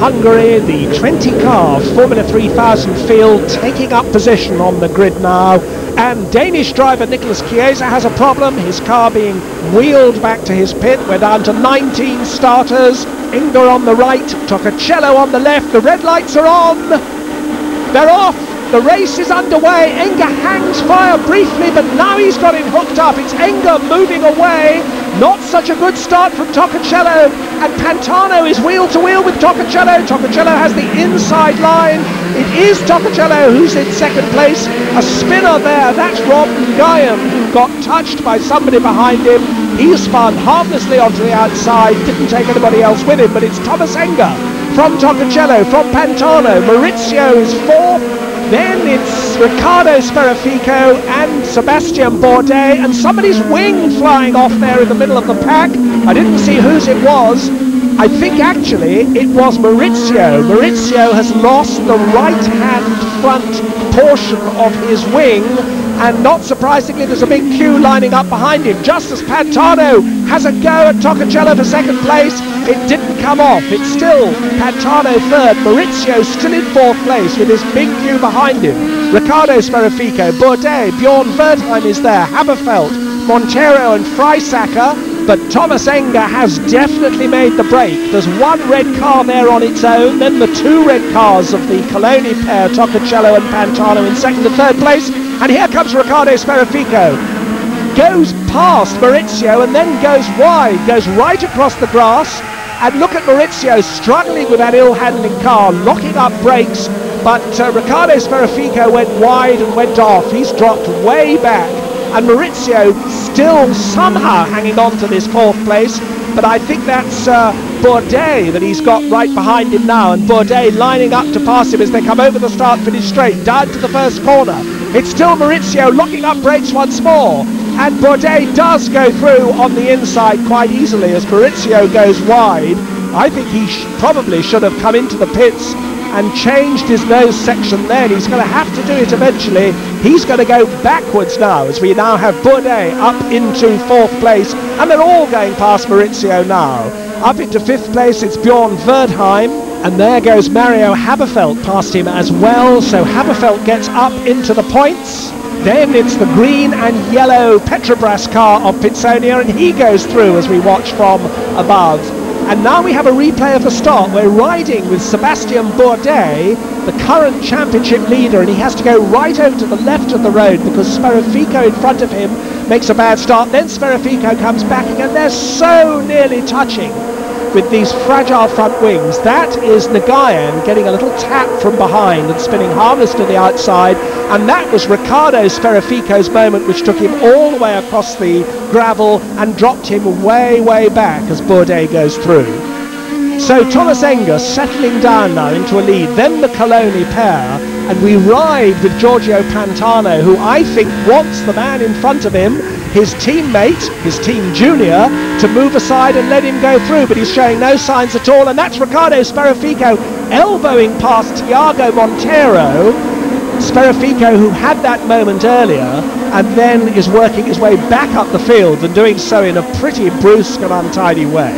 Hungary, the 20-car Formula 3000 field taking up position on the grid now. And Danish driver Nicholas Chiesa has a problem, his car being wheeled back to his pit. We're down to 19 starters. Inga on the right, Toccacello on the left. The red lights are on. They're off. The race is underway. Enga hangs fire briefly, but now he's got it hooked up. It's Enga moving away. Not such a good start from Toccacello, and Pantano is wheel to wheel with Toccacello. Toccacello has the inside line. It is Toccacello who's in second place. A spinner there, that's Rob Nguyen, who got touched by somebody behind him. He spun harmlessly onto the outside, didn't take anybody else with him, but it's Thomas Enga from Toccacello, from Pantano. Maurizio is fourth. Then it's Riccardo Speraffico and Sebastian Bourdais, and somebody's wing flying off there in the middle of the pack. I didn't see whose it was. I think actually it was Maurizio. Maurizio has lost the right-hand front portion of his wing, and not surprisingly there's a big queue lining up behind him. Just as Pantano has a go at Toccacello for second place, it didn't come off. It's still Pantano third, Maurizio still in fourth place with his big queue behind him. Riccardo Speraffico, Bourdais, Bjorn Wertheim is there, Haberfeld, Montero and Freisacker. But Thomas Enga has definitely made the break. There's one red car there on its own, then the two red cars of the Coloni pair, Toccacello and Pantano in second and third place. And here comes Riccardo Speraffico. Goes past Maurizio and then goes wide, goes right across the grass. And look at Maurizio struggling with that ill-handling car, locking up brakes. But Riccardo Speraffico went wide and went off. He's dropped way back. And Maurizio still somehow hanging on to this fourth place, but I think that's Bourdais that he's got right behind him now, and Bourdais lining up to pass him as they come over the start-finish straight, down to the first corner. It's still Maurizio locking up brakes once more, and Bourdais does go through on the inside quite easily as Maurizio goes wide. I think he probably should have come into the pits and changed his nose section then. He's going to have to do it eventually. He's going to go backwards now as we now have Bourdais up into fourth place, and they're all going past Maurizio now. Up into fifth place it's Bjorn Wertheim, and there goes Mario Haberfeld past him as well, so Haberfeld gets up into the points. Then it's the green and yellow Petrobras car of Pitsonia, and he goes through as we watch from above. And now we have a replay of the start. We're riding with Sebastian Bourdais, the current championship leader, and he has to go right over to the left of the road because Speraffico in front of him makes a bad start. Then Speraffico comes back again. They're so nearly touching with these fragile front wings. That is Nguyen getting a little tap from behind and spinning harmless to the outside, and that was Riccardo Speraffico's moment, which took him all the way across the gravel and dropped him way back as Bourdais goes through. So Thomas Enga settling down now into a lead, then the Coloni pair, and we ride with Giorgio Pantano, who I think wants the man in front of him, his teammate, his team junior, to move aside and let him go through, but he's showing no signs at all, and that's Riccardo Speraffico elbowing past Tiago Montero. Speraffico, who had that moment earlier, and then is working his way back up the field and doing so in a pretty brusque and untidy way.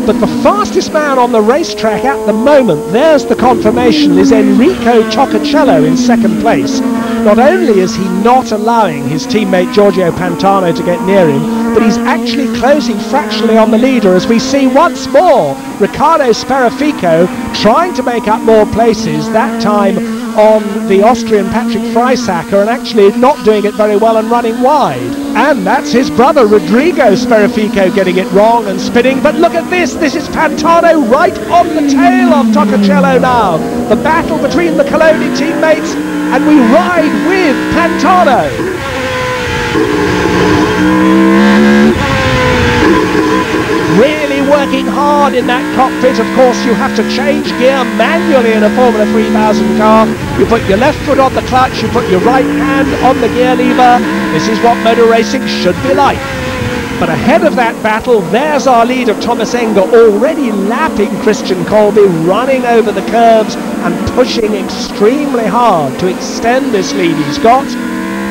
But the fastest man on the racetrack at the moment, there's the confirmation, is Enrico Toccacello in second place. Not only is he not allowing his teammate Giorgio Pantano to get near him, but he's actually closing fractionally on the leader as we see once more Riccardo Speraffico trying to make up more places, that time on the Austrian Patrick Freisacker, and actually not doing it very well and running wide. And that's his brother Rodrigo Speraffico getting it wrong and spinning. But look at this is Pantano right on the tail of Toccacello now. The battle between the Coloni teammates, and we ride with Pantano. Really working hard in that cockpit. Of course, you have to change gear manually in a Formula 3000 car. You put your left foot on the clutch, you put your right hand on the gear lever. This is what motor racing should be like. But ahead of that battle, there's our leader Thomas Enga already lapping Christian Colby, running over the curves and pushing extremely hard to extend this lead he's got.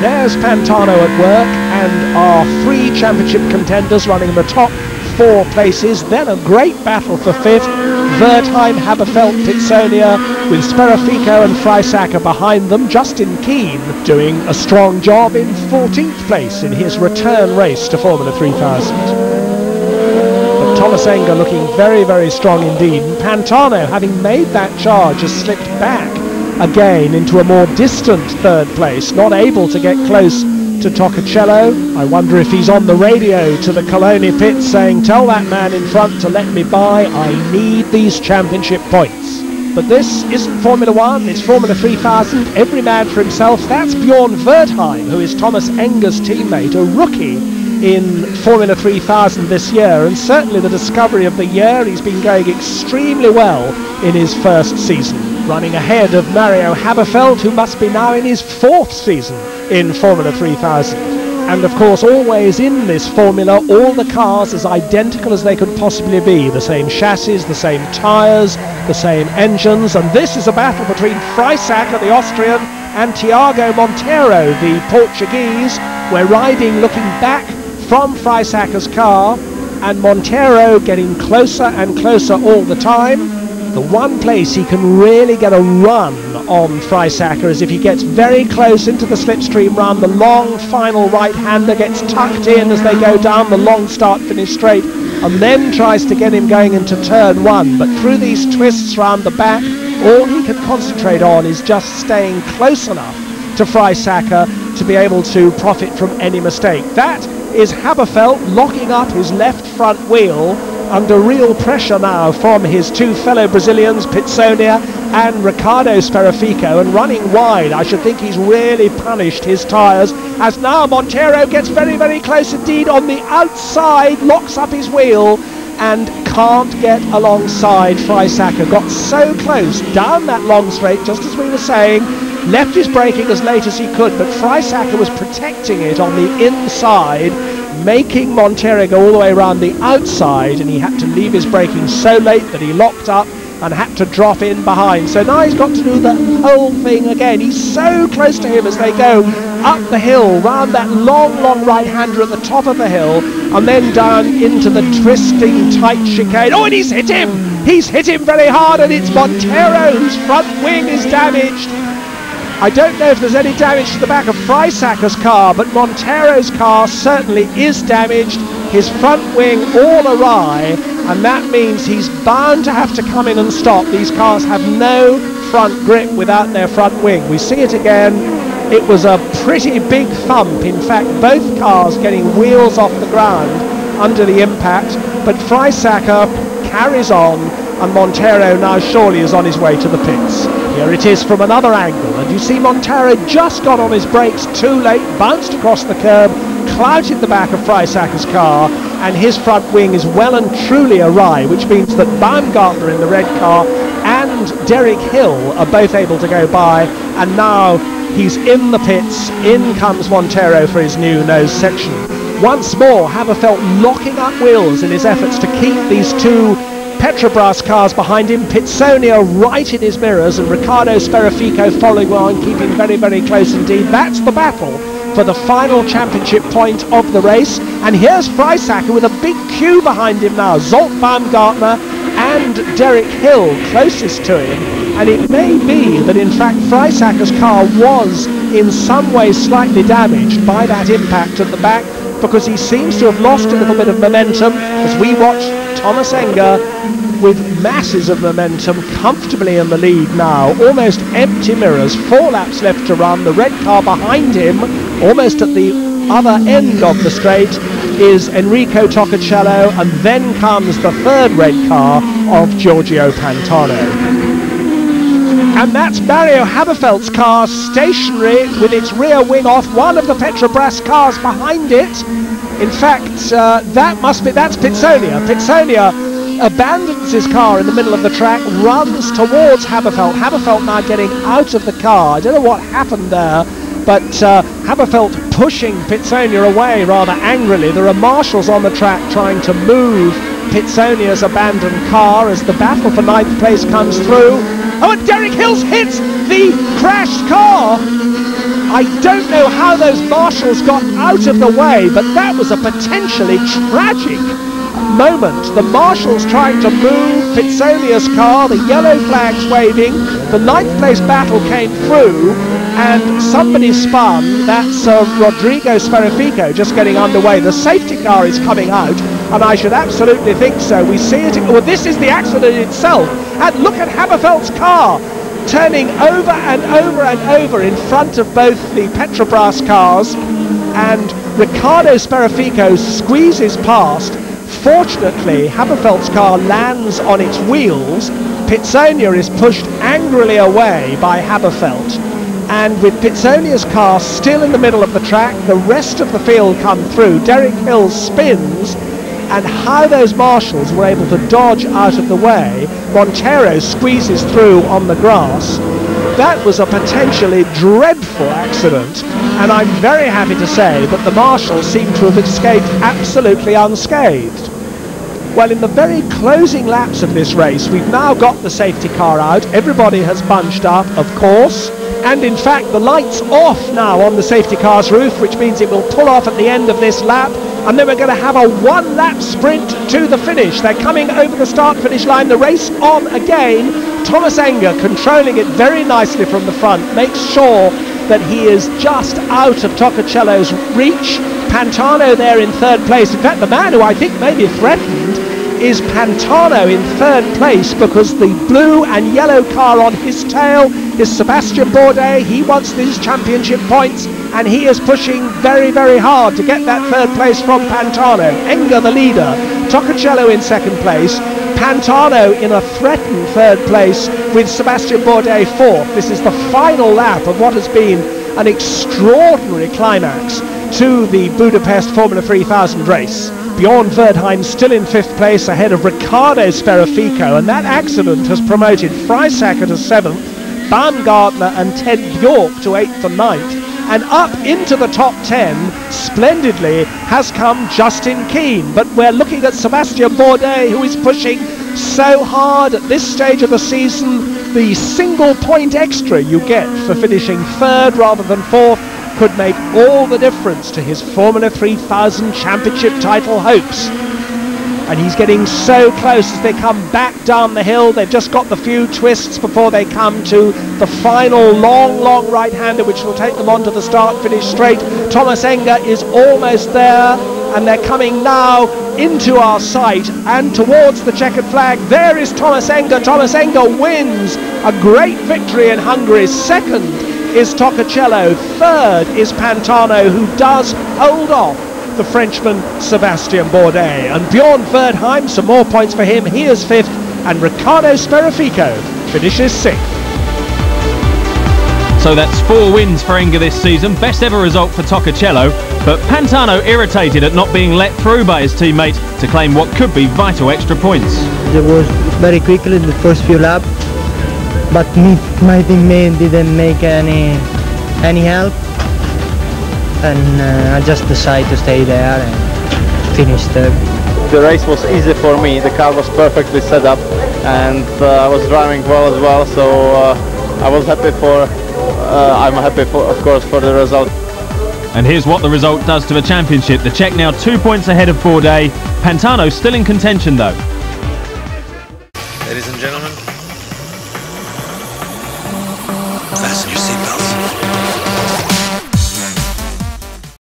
There's Pantano at work, and our three championship contenders running in the top four places. Then a great battle for fifth. Wertheim, Haberfeld, Pitsonia, with Sperafico and Freisacker behind them. Justin Keane doing a strong job in 14th place in his return race to Formula 3000. But Thomas Enger looking very, very strong indeed. And Pantano, having made that charge, has slipped back again into a more distant third place, not able to get close to Toccocello. I wonder if he's on the radio to the Coloni pit saying, tell that man in front to let me by, I need these championship points. But this isn't Formula 1, it's Formula 3000, every man for himself. That's Bjorn Wertheim, who is Thomas Enger's teammate, a rookie in Formula 3000 this year, and certainly the discovery of the year. He's been going extremely well in his first season, running ahead of Mario Haberfeld, who must be now in his 4th season in Formula 3000. And of course, always in this formula, all the cars as identical as they could possibly be. The same chassis, the same tyres, the same engines. And this is a battle between Freisacker, the Austrian, and Tiago Monteiro, the Portuguese. We're riding looking back from Freisacker's car, and Monteiro getting closer and closer all the time. The one place he can really get a run on Freisacker is if he gets very close into the slipstream run. The long final right-hander gets tucked in as they go down the long start-finish straight, and then tries to get him going into turn 1. But through these twists round the back, all he can concentrate on is just staying close enough to Freisacker to be able to profit from any mistake. That is Haberfeld locking up his left front wheel under real pressure now from his two fellow Brazilians, Pitsonia and Riccardo Sperafico, and running wide. I should think he's really punished his tyres, as now Monteiro gets very, very close indeed on the outside, locks up his wheel and can't get alongside Freisacker. Got so close down that long straight, just as we were saying, left his braking as late as he could, but Freisacker was protecting it on the inside, making Monteiro go all the way around the outside, and he had to leave his braking so late that he locked up and had to drop in behind. So now he's got to do the whole thing again. He's so close to him as they go up the hill, round that long, long right-hander at the top of the hill, and then down into the twisting, tight chicane. Oh, and he's hit him! He's hit him very hard, and it's Monteiro whose front wing is damaged. I don't know if there's any damage to the back of Freisacker's car, but Monteiro's car certainly is damaged. His front wing all awry, and that means he's bound to have to come in and stop. These cars have no front grip without their front wing. We see it again. It was a pretty big thump. In fact, both cars getting wheels off the ground under the impact, but Freisacker carries on, and Monteiro now surely is on his way to the pits. Here it is from another angle, and you see Monteiro just got on his brakes too late, bounced across the curb, clouted the back of Freisacker's car, and his front wing is well and truly awry, which means that Baumgartner in the red car and Derek Hill are both able to go by, and now he's in the pits. In comes Monteiro for his new nose section. Once more, Haberfeld locking up wheels in his efforts to keep these two Petrobras cars behind him. Pitsonia right in his mirrors, and Riccardo Sperafico following on, keeping very, very close indeed. That's the battle for the final championship point of the race. And here's Freisacker with a big queue behind him now. Zolt Baumgartner and Derek Hill closest to him. And it may be that in fact Freisacker's car was in some way slightly damaged by that impact at the back, because he seems to have lost a little bit of momentum as we watch Thomas Enger with masses of momentum comfortably in the lead now. Almost empty mirrors, 4 laps left to run. The red car behind him, almost at the other end of the straight, is Enrico Toccocello, and then comes the third red car of Giorgio Pantano. And that's Mario Haberfeld's car stationary with its rear wing off, one of the Petrobras cars behind it. In fact, that's Pitsonia. Pitsonia abandons his car in the middle of the track, runs towards Haberfeld. Haberfeld now getting out of the car. I don't know what happened there, but Haberfeld pushing Pitsonia away rather angrily. There are marshals on the track trying to move Pitsonia's abandoned car as the battle for 9th place comes through. Oh, and Derek Hill's hit the crashed car. I don't know how those marshals got out of the way, but that was a potentially tragic moment. The marshals trying to move Pizzonia's car, the yellow flags waving, the 9th place battle came through, and somebody spun. That's Rodrigo Sferifico just getting underway. The safety car is coming out, and I should absolutely think so. We see it, well, this is the accident itself, and look at Haberfeld's car turning over and over and over in front of both the Petrobras cars, and Riccardo Sferifico squeezes past. Fortunately, Haberfeld's car lands on its wheels. Pizzonia is pushed angrily away by Haberfeld, and with Pizzonia's car still in the middle of the track, the rest of the field come through. Derek Hill spins, and how those marshals were able to dodge out of the way. Montero squeezes through on the grass. That was a potentially dreadful accident, and I'm very happy to say that the marshals seem to have escaped absolutely unscathed. Well, in the very closing laps of this race, we've now got the safety car out. Everybody has bunched up, of course, and in fact the light's off now on the safety car's roof, which means it will pull off at the end of this lap, and then we're going to have a one-lap sprint to the finish. They're coming over the start-finish line. The race on again. Thomas Enger controlling it very nicely from the front, makes sure that he is just out of Toccacello's reach. Pantano there in 3rd place. In fact, the man who I think may be threatened is Pantano in 3rd place, because the blue and yellow car on his tail is Sebastian Bourdais. He wants these championship points, and he is pushing very, very hard to get that 3rd place from Pantano. Enger the leader, Toccacello in 2nd place, Pantano in a threatened 3rd place with Sebastian Bourdais 4th. This is the final lap of what has been an extraordinary climax to the Budapest Formula 3000 race. Bjorn Verdheim still in 5th place ahead of Riccardo Sferifico, and that accident has promoted Freisacker to 7th, Baumgartner and Ted Bjork to 8th and 9th, and up into the top 10 splendidly has come Justin Keane. But we're looking at Sebastian Bourdais, who is pushing so hard at this stage of the season. The single point extra you get for finishing 3rd rather than 4th could make all the difference to his Formula 3000 championship title hopes. And he's getting so close as they come back down the hill. They've just got the few twists before they come to the final long right-hander, which will take them onto the start-finish straight. Thomas Enger is almost there, and they're coming now into our sight and towards the checkered flag. There is Thomas Enger. Thomas Enger wins a great victory in Hungary. 2nd is Toccacello, 3rd is Pantano, who does hold off the Frenchman Sebastian Bourdais. And Bjorn Verdheim, some more points for him, he is 5th, and Riccardo Sferifico finishes 6th. So that's 4 wins for Enger this season, best ever result for Toccacello, but Pantano irritated at not being let through by his teammate to claim what could be vital extra points. It was very quickly in the first few laps, but my teammate didn't make any help, and I just decided to stay there and finish third. The race was easy for me. The car was perfectly set up, and I was driving well as well, so I was happy for I'm happy for, of course, for the result. And here's what the result does to the championship. The Czech now 2 points ahead of Bourdais. Pantano still in contention though. Ladies and gentlemen,